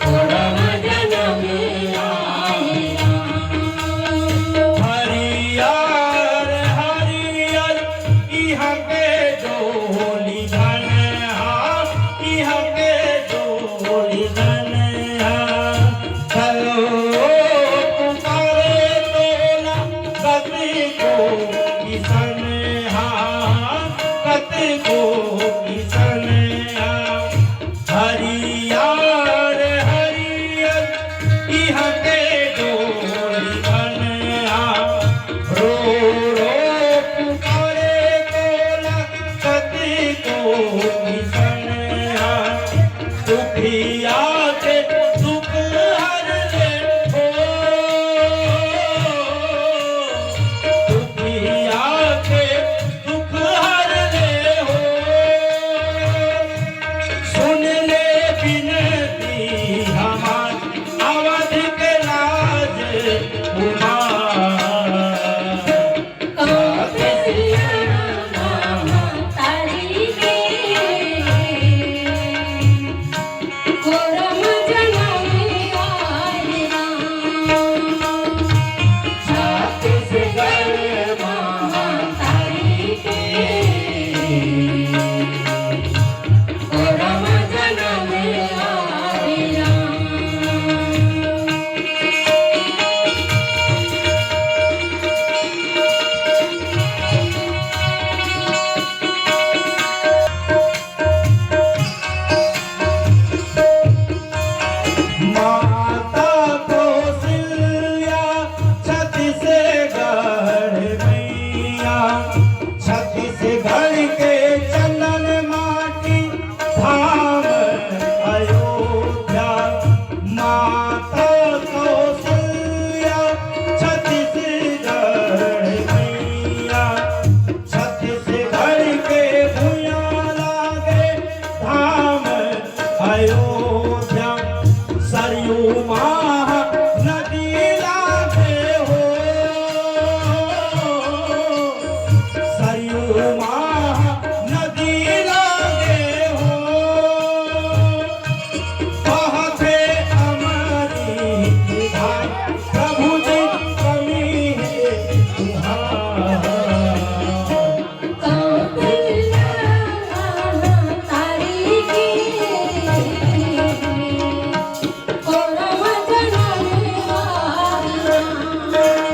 पूर्व जन्म आया। हरियर हरियर इहाँ के डोली धन हा, इहाँ के डोली धन हा। चलो पुकारे तोला कति को किसन हा, कति को किसन हा। हरियर हरियर इहाँ के डोली धन हा। रो रो पुकारे तोला कति को किसन हा। दुखिया